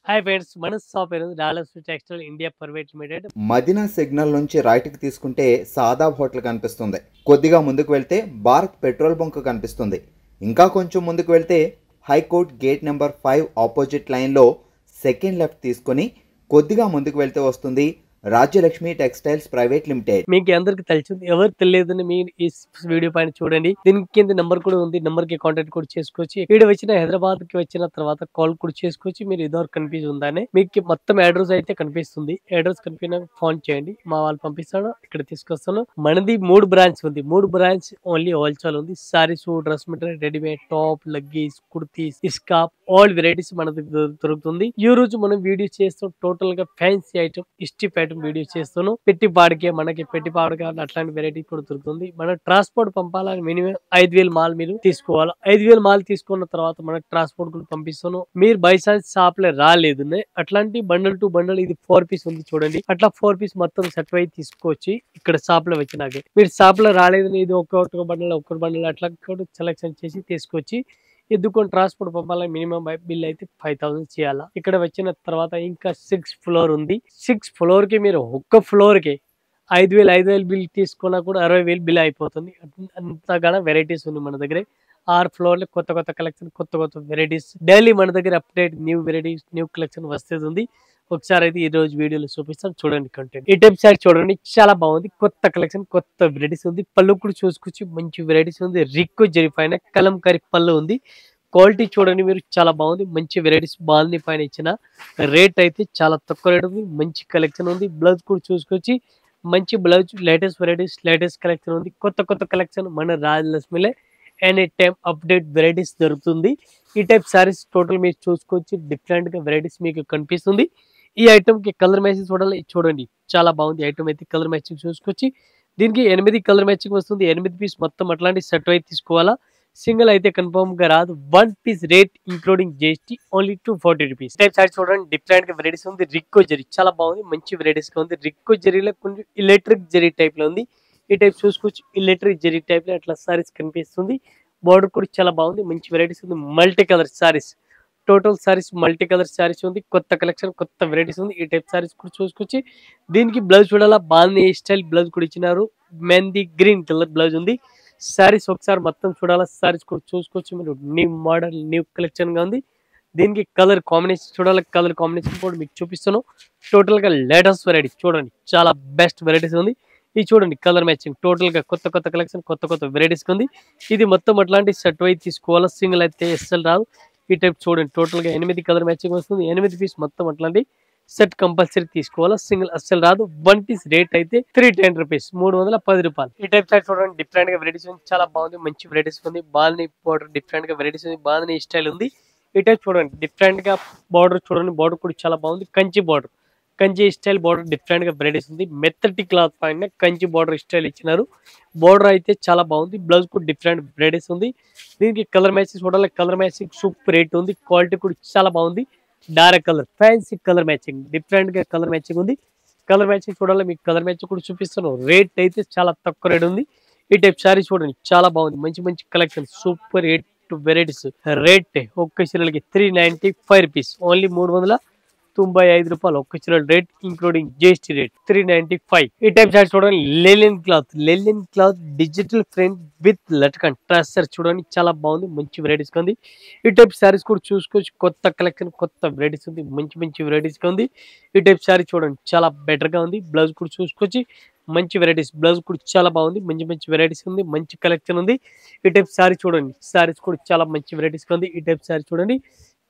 Hi friends, మన shop పేరు dollars textile India private limited. Madina signal నుంచి రైట్కి తీసుకుంటే సాదాబ్ హోటల్ కనిపిస్తుంది. కొద్దిగా ముందుకు వెళ్తే భారత్ పెట్రోల్ బంక్ కనిపిస్తుంది. ఇంకా కొంచెం ముందుకు వెళ్తే హైకోర్ట్ గేట్ నెంబర్ 5 ఆపోజిట్ లైన్లో సెకండ్ లెఫ్ట్ తీసుకొని కొద్దిగా ముందుకు వెళ్తే వస్తుంది రాజ్యలక్ష్మి టెక్స్టైల్స్ ప్రైవేట్ లిమిటెడ్. మీకు అందరికి తెలిసింది, ఎవరు తెలియదని మీరు ఈ వీడియో పైన చూడండి. దీనికి కింద నెంబర్ కూడా ఉంది, నెంబర్ కి కాంటాక్ట్ కూడా చేసుకోవచ్చు. వీడియో వచ్చిన హైదరాబాద్ కి వచ్చిన తర్వాత కాల్ కూడా చేసుకోవచ్చు. మీరు ఇదొక కన్ఫ్యూజ్ ఉందని మీకు మొత్తం అడ్రస్ అయితే కనిపిస్తుంది. అడ్రస్ కనిపిన ఫోన్ చేయండి, మా వాళ్ళు పంపిస్తాను, ఇక్కడ తీసుకొస్తాను. మనది 3 బ్రాంచ్ ఉంది. 3 బ్రాంచ్ ఓన్లీ హోల్సేల్ ఉంది. Saris, dress material, readymade, top, leggings, kurtis, scarf, all varieties మన దగ్గర దొరుకుతుంది. ఈ రోజు మనం వీడియో చేస్తాం టోటల్ గా fancy item, strip item video చేస్తాను. పెట్టి పాడికే మనకి పెట్టి పాడు కావాలి అట్లాంటి వెరైటీ కూడా దొరుకుతుంది. మన ట్రాన్స్పోర్ట్ పంపాలని మినిమం 5,000 మాల్ మీరు తీసుకోవాలి. 5,000 మాల్ తీసుకున్న తర్వాత మనకి ట్రాన్స్పోర్ట్ కూడా పంపిస్తాను. మీరు బై ఛాన్స్ షాప్ లో రాలేదు అట్లాంటి బండల్ టు బండల్ ఇది 4 పీస్ ఉంది చూడండి. అట్లా 4 పీస్ మొత్తం సెట్ అయి తీసుకోవచ్చు. ఇక్కడ షాప్ లో వచ్చినాకే మీరు షాప్ లో రాలేదు, ఇది ఒక్కొక్క బండల్ అట్లా సెలెక్షన్ చేసి తీసుకొచ్చి ఎద్దుకొని ట్రాన్స్పోర్ట్ పంపాలని మినిమం బిల్ అయితే 5,000 చేయాలా. ఇక్కడ వచ్చిన తర్వాత ఇంకా 6 ఫ్లోర్ ఉంది. 6 ఫ్లోర్ కి మీరు ఒక్క ఫ్లోర్ కి 5,000 బిల్ తీసుకున్నా కూడా 60,000 బిల్ అయిపోతుంది. అంతగానో వెరైటీస్ ఉంది మన దగ్గర. 6 ఫ్లోర్ లో కొత్త కలెక్షన్, కొత్త వెరైటీస్ డైలీ మన దగ్గర update new varieties, new collection వస్తుంది. ఒకసారి అయితే ఈ రోజు వీడియోలో చూపిస్తాను, చూడండి కంటెంట్. ఈ టైప్ సైడ్ చూడండి, చాలా బాగుంది. కొత్త కలెక్షన్, కొత్త వెరైటీస్ ఉంది. పళ్ళు కూడా చూసుకొచ్చి మంచి వెరైటీస్ ఉంది. రిక్కు జరిపైన కలంకారీ పళ్ళు ఉంది. క్వాలిటీ చూడండి మీరు, చాలా బాగుంది. మంచి వెరైటీస్ బాగుంది. పైన ఇచ్చిన రేట్ అయితే చాలా తక్కువ రేట్ ఉంది. మంచి కలెక్షన్ ఉంది. బ్లౌజ్ కూడా చూసుకొచ్చి మంచి blouse, latest varieties, latest collection ఉంది. కొత్త కలెక్షన్ మన రాజలక్ష్మిలో ఎనీ టైం అప్డేట్ వెరైటీస్ దొరుకుతుంది. ఈ టైప్ సారీస్ టోటల్ మీరు చూసుకోవచ్చు. డిఫరెంట్ గా వెరైటీస్ మీకు కనిపిస్తుంది. ఈ ఐటమ్ కి కలర్ మ్యాచింగ్ చూడండి, చాలా బాగుంది. ఐటమ్ అయితే కలర్ మ్యాచింగ్ చూసుకొచ్చి దీనికి 8 కలర్ మ్యాచింగ్ వస్తుంది. 8 పీస్ మొత్తం అట్లాంటి సెట్ అయితే తీసుకోవాలా. సింగిల్ అయితే కన్ఫర్మ్ గా రాదు. 1 piece rate including GST only 240 rupees. Type side చూడండి, డిఫరెంట్ గా వెరైటీస్ ఉంది. రిక్కో జరీ చాలా బాగుంది, మంచి వెరైటీస్ గా ఉంది. రిక్కో జరీలో కొంచెం ఎలక్ట్రిక్ జరీ టైప్ లో ఉంది. ఈ టైప్ చూసుకోవచ్చు, ఎలక్ట్రిక్ జరీ టైప్ లో అట్లా సారీస్ కనిపిస్తుంది. బార్డర్ కూడా చాలా బాగుంది. మంచి వెరైటీస్ ఉంది. Multi colour saris, total saris multi colour saris ఉంది. కొత్త కలెక్షన్, కొత్త వెరైటీస్ ఉంది. ఈ టైప్ సారీస్ కూడా చూసుకొచ్చి దీనికి బ్లౌజ్ చూడాలా, బాగుంది. స్టైల్ బ్లౌజ్ కూడా ఇచ్చినారు. మెహందీ గ్రీన్ కలర్ బ్లౌజ్ ఉంది. సారీస్ ఒకసారి మొత్తం చూడాలా. సారీస్ కూడా చూసుకోవచ్చు మీరు. న్యూ మోడల్, న్యూ కలెక్షన్ గా ఉంది. దీనికి కలర్ కాంబినేషన్ చూడాలి. కలర్ కాంబినేషన్ కూడా మీకు చూపిస్తాను. టోటల్ గా లేటెస్ట్ వెరైటీ చూడండి, చాలా బెస్ట్ వెరైటీస్ ఉంది. ఇది చూడండి, కలర్ మ్యాచింగ్ టోటల్ గా కొత్త కలెక్షన్, కొత్త వెరైటీస్ ఉంది. ఇది మొత్తం అట్లాంటి సెట్ వైజ్ తీసుకోవాలా. సింగిల్ అయితే ఎస్ఎల్ రాదు. ఈ టైప్ చూడండి, టోటల్ గా 8 కలర్ మ్యాచింగ్ వస్తుంది. 8 పీస్ మొత్తం అట్లాంటి సెట్ కంపల్సరీ తీసుకోవాలా. సింగిల్ అస్సలు రాదు. 1 పీస్ రేట్ అయితే 310 రూపీస్, 310 రూపాయలు. ఈ టైప్ సైడ్ చూడండి, డిఫరెంట్ గా వెరైటీస్ ఉంది. చాలా బాగుంది, మంచి వెరైటీస్ ఉంది. బాల్ని బార్డర్ డిఫరెంట్ గా వెరైటీస్ ఉంది. బాల్ని స్టైల్ ఉంది. ఈ టైప్ చూడండి, డిఫరెంట్ గా బార్డర్ చూడండి. బార్డర్ కూడా చాలా బాగుంది. Kanchi border, Kanchi style border different గా వెరైటీస్ ఉంది. మెత్తటి క్లాత్ పైన కంచి బార్డర్ స్టైల్ ఇచ్చినారు. బార్డర్ అయితే చాలా బాగుంది. బ్లౌజ్ కూడా డిఫరెంట్ వెరైటీస్ ఉంది. దీనికి కలర్ మ్యాచింగ్ చూడాలి. కలర్ మ్యాచింగ్ సూపర్ రేట్ ఉంది. క్వాలిటీ కూడా చాలా బాగుంది. Dark colour, fancy colour matching, different గా కలర్ మ్యాచింగ్ ఉంది. కలర్ మ్యాచింగ్ చూడాలి. మీకు కలర్ మ్యాచింగ్ కూడా చూపిస్తాను. రేట్ అయితే చాలా తక్కువ రేట్ ఉంది. ఈ టైప్ సారీ చూడండి, చాలా బాగుంది. మంచి collection, super rate varieties. Rate ఒక్క చీరలకి 395 రూపీస్, ఓన్లీ 395 రూపాయలు ఒక్క చీర రేట్ ఇంక్లూడింగ్ జిఎస్టీ రేట్ 395. ఈ టైప్ సారీ చూడండి, linen cloth digital print with latkan ట్రాస్టర్ చూడండి, చాలా బాగుంది. మంచి వెరైటీస్ ఉంది. ఈ టైప్ సారీస్ కూడా చూసుకోవచ్చు. కొత్త కలెక్షన్, కొత్త వెరైటీస్ ఉంది. మంచి వెరైటీస్ ఉంది. ఈ టైప్ సారీ చూడండి, చాలా బెటర్ గా ఉంది. బ్లౌజ్ కూడా చూసుకోవచ్చు. మంచి వెరైటీస్, బ్లౌజ్ కూడా చాలా బాగుంది. మంచి వెరైటీస్ ఉంది. మంచి కలెక్షన్ ఉంది. ఈ టైప్ సారీ చూడండి, సారీస్ కూడా చాలా మంచి వెరైటీస్ ఉంది. ఈ టైప్ సారీ చూడండి,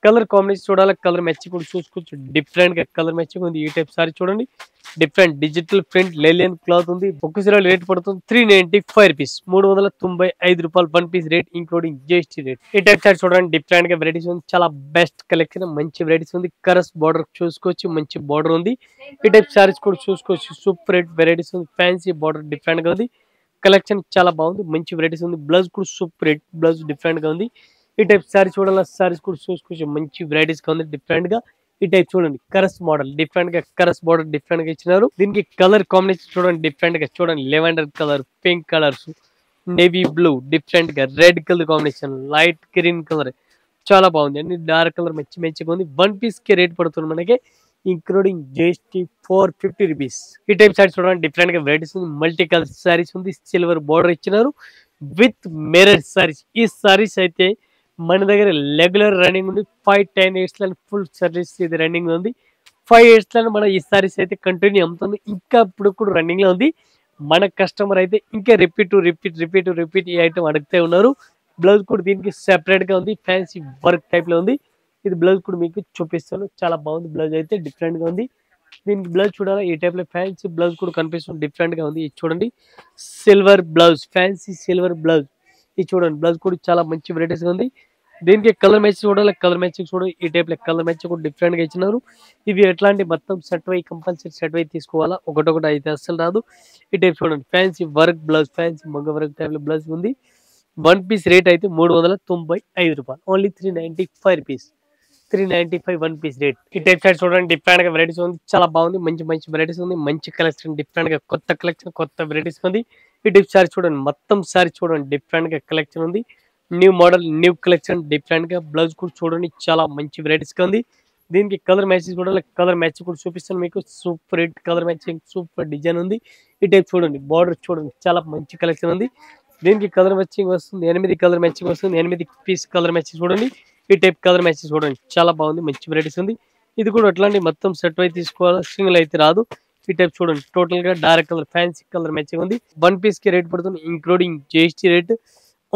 కలర్ కాంబినేషన్ చూడాలి. కలర్ మ్యాచింగ్ కూడా చూసుకోవచ్చు. డిఫరెంట్ గా కలర్ మ్యాచింగ్ ఉంది. ఈ టైప్ సారీ చూడండి, డిఫరెంట్ డిజిటల్ ప్రింట్ లెలియన్ క్లాత్ ఉంది. ఒక్క చీర రేట్ పడుతుంది 395 రూపీస్, 395 రూపాయలు. 1 piece rate including GST rate. ఈ టైప్ సారీ చూడండి, డిఫరెంట్ గా వెరైటీస్ ఉంది. చాలా బెస్ట్ కలెక్షన్, మంచి వెరైటీస్ ఉంది. కరస్ బార్డర్ చూసుకోవచ్చు, మంచి బార్డర్ ఉంది. ఈ టైప్ సారీస్ కూడా చూసుకోవచ్చు. సూపర్ రేట్ వెరైటీస్ ఉంది. ఫ్యాన్సీ బార్డర్ డిఫరెంట్ గా ఉంది. కలెక్షన్ చాలా బాగుంది. మంచి వెరైటీస్ ఉంది. బ్లౌజ్ కూడా సూపర్ రేట్, బ్లౌజ్ డిఫరెంట్ గా ఉంది. ఈ టైప్ సారీ చూడాలి. సారీస్ కూడా చూసుకోవచ్చు. మంచి వెరైటీస్ గా ఉంది, డిఫరెంట్ గా. ఈ టైప్ చూడండి, కరస్ మోడల్ డిఫరెంట్ గా, కరస్ బార్డర్ డిఫరెంట్ గా ఇచ్చినారు. దీనికి కలర్ కాంబినేషన్ చూడండి, డిఫరెంట్ గా చూడండి. Lavender colour, pink colours, navy blue, different గా red colour combination, light green colour, చాలా బాగుంది అండి. డార్క్ కలర్ మంచిగా ఉంది. 1 పీస్ కి రేట్ పడుతుంది మనకి ఇంక్లూడింగ్ జిఎస్టీ 450 రూపీస్. ఈ టైప్ సారీస్ చూడండి డిఫరెంట్ గా వెరైటీస్ ఉంది. మల్టీ కలర్ సారీస్ ఉంది. సిల్వర్ బోర్డర్ ఇచ్చినారు విత్ మిర్రర్ సారీస్. ఈ సారీస్ అయితే మన దగ్గర రెగ్యులర్ రన్నింగ్ ఉంది. 5-10 ఇయర్స్ లో ఫుల్ సర్వీస్ ఇది రన్నింగ్ ఉంది. 5 ఇయర్స్ లో మన ఈ సారీస్ అయితే కంటిన్యూ అమ్ముతుంది. ఇంకా ఇప్పుడు కూడా రన్నింగ్ లో ఉంది. మన కస్టమర్ అయితే ఇంకా రిపీట్ ఈ ఐటమ్ అడుగుతూ ఉన్నారు. బ్లౌజ్ కూడా దీనికి సెపరేట్ గా ఉంది. ఫ్యాన్సీ వర్క్ టైప్ లో ఉంది. ఇది బ్లౌజ్ కూడా మీకు చూపిస్తాను. చాలా బాగుంది. బ్లౌజ్ అయితే డిఫరెంట్ గా ఉంది. దీనికి బ్లౌజ్ చూడాలి. ఈ టైప్ లో ఫ్యాన్సీ బ్లౌజ్ కూడా కనిపిస్తుంది. డిఫరెంట్ గా ఉంది. ఇది చూడండి silver blouse, fancy silver blouse. ఇది చూడండి బ్లౌజ్ కూడా చాలా మంచి వెరైటీస్ గా ఉంది. దీనికి కలర్ మ్యాచ్ చూడాలి. కలర్ మ్యాచ్ చూడాలి. ఈ టైప్ లో కలర్ మ్యాచ్ కూడా డిఫరెంట్ గా ఇచ్చినారు. ఇవి ఎట్లాంటి మొత్తం సెట్ వై కంపల్సరీ సెట్ వై తీసుకోవాలా. ఒకటొకటి అయితే అస్సలు రాదు. ఈ టైప్ చూడండి ఫ్యాన్సీ వర్క్ బ్లౌజ్, ఫ్యాన్సీ మగ్గ వర్క్ టైప్ లో బ్లౌజ్ ఉంది. 1 పీస్ రేట్ అయితే 395 రూపాయలు. Only 395 rupees. 395 1 piece rate. ఈ టైప్ సైడ్ చూడండి డిఫరెంట్ గా వెరైటీస్ ఉంది. చాలా బాగుంది. మంచి వెరైటీస్ ఉంది. మంచి కలెక్షన్ డిఫరెంట్ గా కొత్త కలెక్షన్ కొత్త వెరైటీస్ ఉంది. ఈ టైప్ సారీ చూడండి మొత్తం సారీ చూడండి డిఫరెంట్ గా కలెక్షన్ ఉంది. New model new collection different గా బ్లౌజ్ కూడా చూడండి చాలా మంచి వెరైటీస్ గా ఉంది. దీనికి కలర్ మ్యాచెస్ కూడా కలర్ మ్యాచ్ కూడా చూపిస్తాను మీకు. Super hit colour matching super design ఉంది. ఈ టైప్ చూడండి బార్డర్ చూడండి చాలా మంచి కలెక్షన్ ఉంది. దీనికి కలర్ మ్యాచింగ్ వస్తుంది. 8 కలర్ మ్యాచింగ్ వస్తుంది. 8 పీస్ కలర్ మ్యాచింగ్ చూడండి. ఈ టైప్ కలర్ మ్యాచింగ్ చూడండి చాలా బాగుంది. మంచి వెరైటీస్ ఉంది. ఇది కూడా అట్లాంటి మొత్తం సెట్ అయితే తీసుకోవాలి. సింగిల్ అయితే రాదు. ఈ టైప్ చూడండి టోటల్ గా dark colour fancy colour matching ఉంది. 1 పీస్ కి రేట్ పడుతుంది including GST rate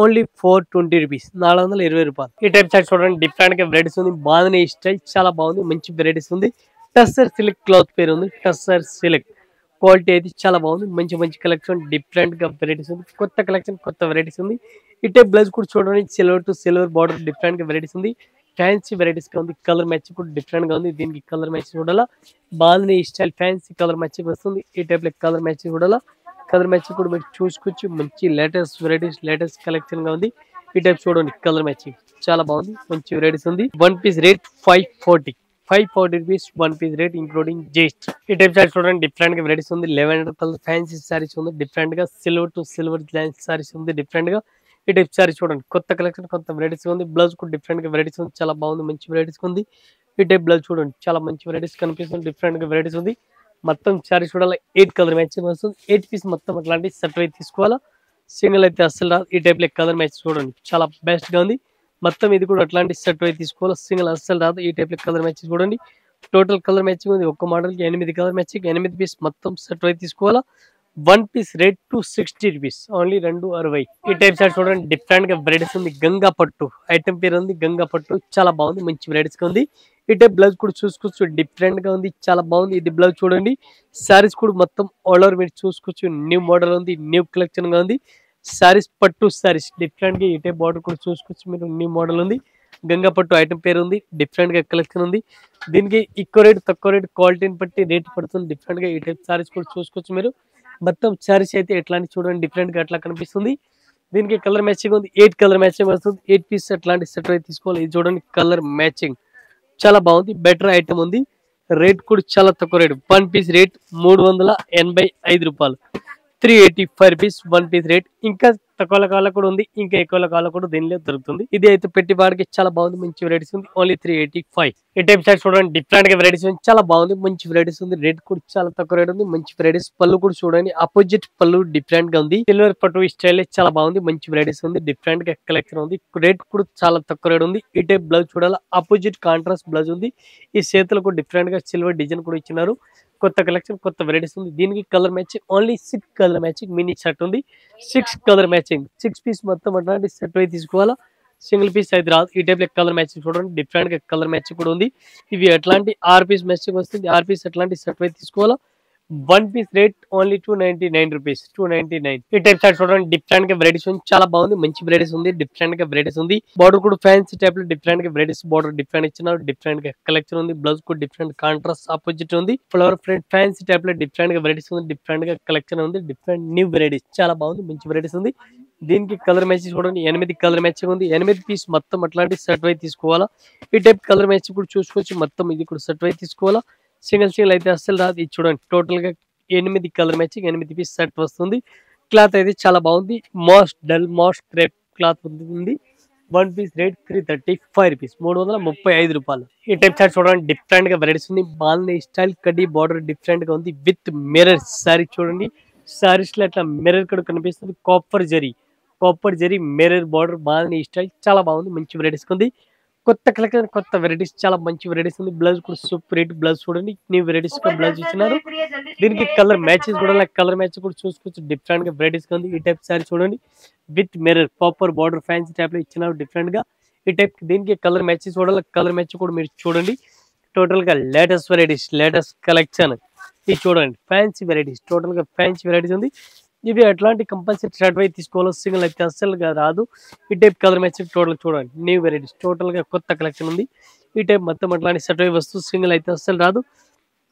only 420 rupees, 420 రూపాయలు. ఈ టైప్ సైడ్ చూడండి డిఫరెంట్ గా వెరైటీస్ ఉంది. బాగుంది స్టైల్ చాలా బాగుంది. మంచి వెరైటీస్ ఉంది. టస్సర్ సిల్క్ క్లాత్ పేరు ఉంది. టస్సర్ సిల్క్ క్వాలిటీ అయితే చాలా బాగుంది. మంచి కలెక్షన్ డిఫరెంట్ గా వెరైటీస్ ఉంది. కొత్త కలెక్షన్ కొత్త వెరైటీస్ ఉంది. ఈ టైప్ బ్లౌజ్ కూడా చూడండి silver to silver border different గా వెరైటీస్ ఉంది. ఫ్యాన్సీ వెరైటీస్ గా ఉంది. కలర్ మ్యాచ్ కూడా డిఫరెంట్ గా ఉంది. దీనికి కలర్ మ్యాచ్ చూడాలా. బాగుంది స్టైల్ ఫ్యాన్సీ కలర్ మ్యాచింగ్ వస్తుంది. ఈ టైప్ లో కలర్ మ్యాచ్ చూడాలా. కలర్ మ్యాచింగ్ కూడా మీరు చూసుకోవచ్చు. మంచి లేటెస్ట్ వెరైటీస్ లేటెస్ట్ కలెక్షన్ గా ఉంది. ఈ టైప్ చూడండి కలర్ మ్యాచింగ్ చాలా బాగుంది. మంచి వెరైటీస్ ఉంది. 1 piece rate 540 rupees 1 piece rate including GST. ఈ టైప్ సారీస్ చూడండి డిఫరెంట్ గా వెరైటీస్ ఉంది. 11 కలర్ ఫ్యాన్సీ సారీస్ ఉంది. డిఫరెంట్ గా సిల్వర్ టు సిల్వర్ సారీస్ ఉంది. డిఫరెంట్ గా ఈ టైప్ సారీస్ చూడండి కొత్త కలెక్షన్ కొత్త వెరైటీస్ ఉంది. బ్లౌజ్ కూడా డిఫరెంట్ గా వెరైటీస్ ఉంది. చాలా బాగుంది. మంచి వెరైటీస్ ఉంది. ఈ టైప్ బ్లౌజ్ చూడండి చాలా మంచి వెరైటీస్ కనిపిస్తుంది. డిఫరెంట్ గా వెరైటీస్ ఉంది. మొత్తం సారీ చూడాలి. 8 కలర్ మ్యాచింగ్ వస్తుంది. 8 పీస్ మొత్తం అట్లాంటి సెట్ అయితే తీసుకోవాలా. సింగిల్ అయితే అస్సలు రాదు. ఈ టైప్ లో కలర్ మ్యాచ్ చూడండి చాలా బెస్ట్ గా ఉంది. మొత్తం ఇది కూడా అట్లాంటి సెట్ అయితే తీసుకోవాలి. సింగిల్ అస్సలు రాదు. ఈ టైప్ లో కలర్ మ్యాచ్ చూడండి టోటల్ కలర్ మ్యాచింగ్ ఉంది. ఒక్క మోడల్ కి 8 కలర్ మ్యాచింగ్ 8 పీస్ మొత్తం సెట్ అయితే తీసుకోవాలా. 1 పీస్ రేట్ 260 రూపీస్ ఓన్లీ 260. ఈ టైప్ సార్ చూడండి డిఫరెంట్ గా వెరైటీస్ ఉంది. గంగా పట్టు ఐటమ్ పేరు ఉంది. గంగా పట్టు చాలా బాగుంది. మంచి వెరైటీస్ గా ఉంది. ఈ టైప్ బ్లౌజ్ కూడా చూసుకోవచ్చు. డిఫరెంట్ గా ఉంది. చాలా బాగుంది. ఇది బ్లౌజ్ చూడండి. సారీస్ కూడా మొత్తం ఆల్ ఓవర్ మీరు చూసుకోవచ్చు. న్యూ మోడల్ ఉంది. న్యూ కలెక్షన్ గా ఉంది. సారీస్ పట్టు సారీస్ డిఫరెంట్ గా ఈ టైప్ బార్డర్ కూడా చూసుకోవచ్చు. మీరు న్యూ మోడల్ ఉంది. గంగా పట్టు ఐటమ్ పేరు ఉంది. డిఫరెంట్ గా కలెక్షన్ ఉంది. దీనికి ఎక్కువ రేట్ తక్కువ రేట్ క్వాలిటీని బట్టి రేట్ పడుతుంది. డిఫరెంట్ గా ఈ టైప్ సారీస్ కూడా చూసుకోవచ్చు. మీరు మొత్తం సారీస్ అయితే ఎట్లాంటి చూడండి డిఫరెంట్ గా అట్లా కనిపిస్తుంది. దీనికి కలర్ మ్యాచింగ్ ఉంది. 8 కలర్ మ్యాచింగ్ వస్తుంది. 8 పీస్ అట్లాంటి సెట్ అయితే తీసుకోవాలి. ఇది చూడండి కలర్ మ్యాచింగ్ చాలా బాగుంది. బెటర్ ఐటమ్ ఉంది. రేట్ కూడా చాలా తక్కువ రేట్. 1 పీస్ రేట్ 385 రూపాయలు 385 రూపీస్ 1 పీస్ రేట్. ఇంకా తక్కువ కాలం కూడా ఉంది. ఇంకా ఎక్కువ కాలం కూడా దీనిలో దొరుకుతుంది. ఇది అయితే పెట్టి వాడికి చాలా బాగుంది. మంచి వెరైటీస్ ఉంది. ఓన్లీ 385. ఈ టైప్ సైడ్ చూడండి డిఫరెంట్ గా వెరైటీస్ ఉంది. చాలా బాగుంది. మంచి వెరైటీస్ ఉంది. రేట్ కూడా చాలా తక్కువ రేట్ ఉంది. మంచి వెరైటీస్. పళ్ళు కూడా చూడండి అపోజిట్ పళ్ళు డిఫరెంట్ గా ఉంది. సిల్వర్ పట్టు స్టైల్ చాలా బాగుంది. మంచి వెరైటీస్ ఉంది. డిఫరెంట్ గా కలెక్షన్ ఉంది. రేట్ కూడా చాలా తక్కువ రేట్ ఉంది. ఈ టైప్ బ్లౌజ్ చూడాలి. అపోజిట్ కాంట్రాస్ట్ బ్లౌజ్ ఉంది. ఈ చేతులకు డిఫరెంట్ గా సిల్వర్ డిజైన్ కూడా ఇచ్చినారు. కొత్త కలెక్షన్ కొత్త వెరైటీస్ ఉంది. దీనికి colour matching only 6 colour matching mini shirt ఉంది. 6 కలర్ మ్యాచింగ్ 6 పీస్ మొత్తం అట్లాంటి సెట్ అయితే తీసుకోవాలా. సింగిల్ పీస్ అయితే రాదు. ఈ టైప్ లో కలర్ మ్యాచింగ్ చూడండి డిఫరెంట్ గా కలర్ మ్యాచింగ్ కూడా ఉంది. ఇవి అట్లాంటి 6 పీస్ మ్యాచింగ్ వస్తుంది. 6 పీస్ అట్లాంటి సెట్ అయితే తీసుకోవాలా. 1 పీస్ రేట్ ఓన్లీ 299 రూపీస్ 299. ఈ టైప్ సార్ చూడండి డిఫరెంట్ గా వెరైటీస్ ఉంది. చాలా బాగుంది. మంచి వెరైటీస్ ఉంది. డిఫరెంట్ గా వెరైటీస్ ఉంది. బార్డర్ కూడా ఫ్యాన్సీ టైప్ లో డిఫరెంట్ గా వెరైటీస్ బార్డర్ డిఫరెంట్ ఇచ్చినారు. డిఫరెంట్ గా కలెక్షన్ ఉంది. బ్లౌజ్ కూడా డిఫరెంట్ కాంట్రాస్ట్ ఆపోజిట్ ఉంది. ఫ్లవర్ ప్రింట్ ఫ్యాన్సీ టైప్ లో డిఫరెంట్ గా వెరైటీస్ ఉంది. డిఫరెంట్ గా కలెక్షన్ ఉంది. డిఫరెంట్ న్యూ వెరైటీస్ చాలా బాగుంది. మంచి వెరైటీస్ ఉంది. దీనికి కలర్ మ్యాచింగ్ చూడండి 8 కలర్ మ్యాచింగ్ ఉంది. 8 పీస్ మొత్తం అట్లాంటి సెట్ అయితే తీసుకోవాలా. ఈ టైప్ కలర్ మ్యాచింగ్ కూడా చూసుకోవచ్చు. మొత్తం ఇది కూడా సెట్ అయితే తీసుకోవాలా. సింగిల్ అయితే అస్సలు రాదు. ఇది చూడండి టోటల్ గా 8 కలర్ మ్యాచింగ్ 8 పీస్ సెట్ వస్తుంది. క్లాత్ అయితే చాలా బాగుంది. మోస్ట్ క్రేప్ క్లాత్ ఉంది. వన్ పీస్ రేట్ 335 రూపీస్, 335 రూపాయలు. ఈ టైప్ షార్ట్ చూడండి, డిఫరెంట్ గా వెరైటీస్ ఉంది. బాల్ని స్టైల్ కడ్డీ బార్డర్ డిఫరెంట్ గా ఉంది విత్ మిర్రర్ సారీ చూడండి. సారీస్ లో అట్లా మిర్రర్ కూడా కనిపిస్తుంది. కాపర్ జరీ మిర్రర్ బార్డర్ బాల్ని స్టైల్ చాలా బాగుంది. మంచి వెరైటీస్ ఉంది. కొత్త కలెక్షన్, కొత్త వెరైటీస్, చాలా మంచి వెరైటీస్ ఉంది. బ్లౌజ్ కూడా సూపర్ రేట్ బ్లౌజ్ చూడండి. న్యూ వెరైటీస్ బ్లౌజ్ ఇచ్చినారు. దీనికి కలర్ మ్యాచెస్ కూడా కలర్ మ్యాచ్ కూడా చూసుకోవచ్చు. డిఫరెంట్ గా వెరైటీస్ ఉంది. ఈ టైప్ సారీ చూడండి with mirror copper border fancy type లో ఇచ్చినారు డిఫరెంట్ గా. ఈ టైప్ దీనికి కలర్ మ్యాచెస్ చూడాలి. కలర్ మ్యాచ్ కూడా మీరు చూడండి. టోటల్ గా లేటెస్ట్ వెరైటీస్, లేటెస్ట్ కలెక్షన్ ఇది చూడండి. ఫ్యాన్సీ వెరైటీస్, టోటల్ గా ఫ్యాన్సీ వెరైటీస్ ఉంది. ఇవి అట్లాంటి కంపల్సరీ షర్ట్ వైపు తీసుకోవాలి. సింగిల్ అయితే అస్సలుగా రాదు. ఈ టైప్ కలర్ మ్యాచ్ టోటల్ చూడండి. న్యూ వెరైటీస్, టోటల్ గా కొత్త కలెక్షన్ ఉంది. ఈ టైప్ మొత్తం అట్లాంటి షర్ట్ వైపు వస్తూ సింగిల్ అయితే అస్సలు రాదు.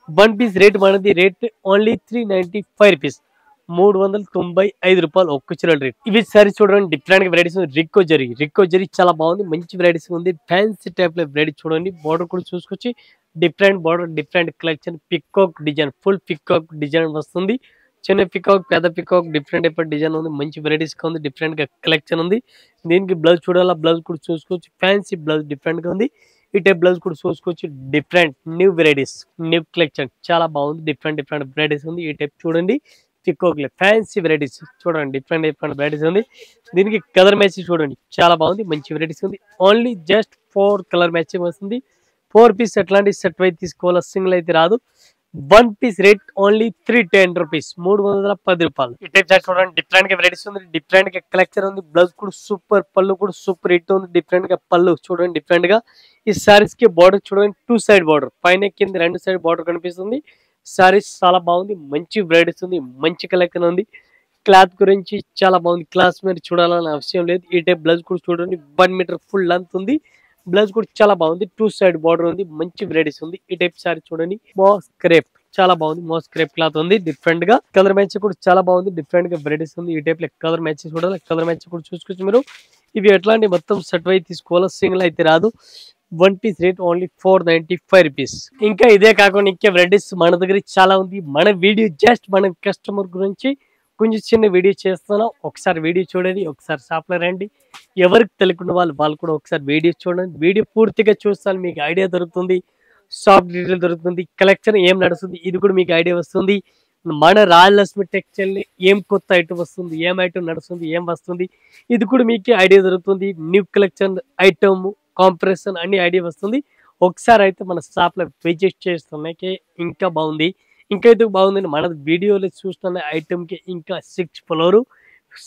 వన్ పీస్ రేట్ మనది రేట్ ఓన్లీ 395 రూపీస్, 395 రూపాయలు ఒక్క చిల్లర రేట్. ఇవి సారీ చూడండి, డిఫరెంట్ గా వెరైటీస్ ఉంది. రిక్కో జరీ చాలా బాగుంది. మంచి వెరైటీస్ ఉంది. ఫ్యాన్సీ టైప్ లో వెరైటీ చూడండి. బార్డర్ కూడా చూసుకొచ్చి different border, different collection. Peacock design, full peacock design వస్తుంది. చిన్న పికాక్, పెద్ద పికాక్, డిఫరెంట్ టైప్ డిజైన్ ఉంది. మంచి వెరైటీస్ గా ఉంది. డిఫరెంట్ గా కలెక్షన్ ఉంది. దీనికి బ్లౌజ్ చూడాలా, బ్లౌజ్ కూడా చూసుకోవచ్చు. ఫ్యాన్సీ బ్లౌజ్ డిఫరెంట్ గా ఉంది. ఈ టైప్ బ్లౌజ్ కూడా చూసుకోవచ్చు. Different new varieties, new collection చాలా బాగుంది. డిఫరెంట్ వెరైటీస్ ఉంది. ఈ టైప్ చూడండి. పికాక్ ఫ్యాన్సీ వెరైటీస్ చూడండి. డిఫరెంట్ వెరైటీస్ ఉంది. దీనికి కలర్ మ్యాచ్ చూడండి, చాలా బాగుంది. మంచి వెరైటీస్ ఉంది. ఓన్లీ జస్ట్ 4 కలర్ మ్యాచింగ్ వస్తుంది. 4 పీస్ అట్లాంటి సెట్ వైపు తీసుకోవాలి. సింగిల్ అయితే రాదు. One piece rate only 310 rupees, 310 రూపాయలు. ఈ టైప్ షార్ట్ చూడండి, డిఫరెంట్ గా వెరైటీస్ ఉంది. డిఫరెంట్ గా కలెక్షన్ ఉంది. బ్లౌజ్ కూడా సూపర్, పళ్ళు కూడా సూపర్ హిట్ ఉంది. డిఫరెంట్ గా పళ్ళు చూడండి. డిఫరెంట్ గా ఈ సారీస్ కి బార్డర్ చూడండి. 2 సైడ్ బార్డర్, పైన కింద 2 సైడ్ బార్డర్ కనిపిస్తుంది. సారీస్ చాలా బాగుంది. మంచి వెరైటీస్ ఉంది. మంచి కలెక్షన్ ఉంది. క్లాత్ గురించి చాలా బాగుంది. క్లాస్ మీద చూడాలని అవసరం లేదు. ఈ టైప్ బ్లౌజ్ కూడా చూడండి. 1 మీటర్ ఫుల్ లెంత్ ఉంది. బ్లౌజ్ కూడా చాలా బాగుంది. 2 సైడ్ బార్డర్ ఉంది. మంచి వెరైటీస్ ఉంది. ఈ టైప్ సారీ చూడండి. మాస్ క్రేప్ చాలా బాగుంది. మాస్ క్రేప్ క్లాత్ ఉంది. డిఫరెంట్ గా కలర్ మ్యాచ్ కూడా చాలా బాగుంది. డిఫరెంట్ గా వెరైటీస్ ఉంది. ఈ టైప్ కలర్ మ్యాచ్ చూడాలి. కలర్ మ్యాచ్ కూడా చూసుకోవచ్చు మీరు. ఇవి ఎట్లాంటి మొత్తం సెట్ వైపు తీసుకోవాలి. సింగిల్ అయితే రాదు. One piece rate only 495 rupees. ఇంకా ఇదే కాకుండా ఇంకా వెరైటీస్ మన దగ్గర చాలా ఉంది. మన వీడియో జస్ట్ మన కస్టమర్ గురించి కొంచెం చిన్న వీడియో చేస్తున్నాం. ఒకసారి వీడియో చూడండి. ఒకసారి షాప్ లో రండి. ఎవరికి తెలియకుండా వాళ్ళు కూడా ఒకసారి వీడియో చూడండి. వీడియో పూర్తిగా చూస్తాను, మీకు ఐడియా దొరుకుతుంది. షాప్ డీటెయిల్ దొరుకుతుంది. కలెక్షన్ ఏం నడుస్తుంది ఇది కూడా మీకు ఐడియా వస్తుంది. మన రాయలక్ష్మి టెక్స్టైల్ ఏం కొత్త ఐటమ్ వస్తుంది, ఏం ఐటమ్ నడుస్తుంది, ఏం వస్తుంది ఇది కూడా మీకు ఐడియా దొరుకుతుంది. న్యూ కలెక్షన్, ఐటమ్, కాంప్రెషన్ అన్ని ఐడియా వస్తుంది. ఒకసారి అయితే మన షాప్ లో విజిట్ చేస్తున్నాకే ఇంకా బాగుంది. ఇంకా అయితే బాగుందండి. మన వీడియోలో చూస్తున్న ఐటమ్ కి ఇంకా 6 ఫ్లోర్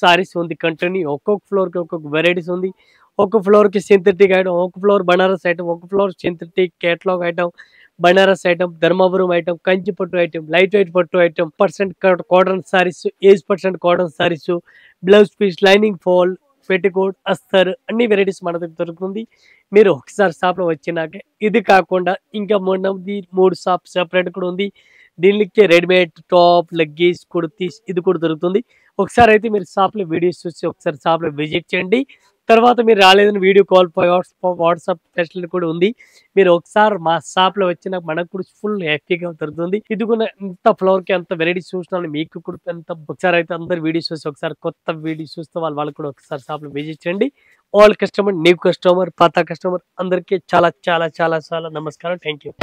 సారీస్ ఉంది. కంటిన్యూ ఒక్కొక్క ఫ్లోర్ కి ఒక్కొక్క వెరైటీస్ ఉంది. ఒక ఫ్లోర్ కి సింథటిక్ ఐటమ్, ఒక ఫ్లోర్ బనారస్ ఐటమ్, ఒక floor synthetic catalogue item, Banaras item, Dharmavaram item, Kanchi పట్టు ఐటమ్, లైట్ వెయిట్ పట్టు item, cotton saris, 8% cotton saris, blouse piece, lining fall, petticoat, అస్తర్ అన్ని వెరైటీస్ మన దగ్గర దొరుకుతుంది. మీరు ఒకసారి షాప్ లో వచ్చినాక ఇది కాకుండా ఇంకా 3 షాప్ సెపరేట్ కూడా ఉంది. దీనికి రెడీమేడ్ టాప్, లెగ్గీస్, కుర్తీస్ ఇది కూడా దొరుకుతుంది. ఒకసారి అయితే మీరు షాప్ లో వీడియోస్ చూసి ఒకసారి షాప్ లో విజిట్ చేయండి. తర్వాత మీరు రాలేదని వీడియో కాల్, వాట్సాప్ ఫెసిలిటీ కూడా ఉంది. మీరు ఒకసారి మా షాప్ లో వచ్చిన మనకు కూడా ఫుల్ హ్యాపీగా దొరుకుతుంది. ఇది కూడా ఎంత ఫ్లోర్ కి అంత వెరైటీస్ చూస్తున్నాను మీకు కూడా ఎంత. ఒకసారి అయితే అందరు వీడియోస్ చూసి ఒకసారి కొత్త వీడియోస్ చూస్తే వాళ్ళు కూడా ఒకసారి షాప్ లో విజిట్ చేయండి. ఆల్ కస్టమర్, న్యూ కస్టమర్, పాత కస్టమర్ అందరికీ చాలా చాలా చాలా చాలా నమస్కారం. Thank you.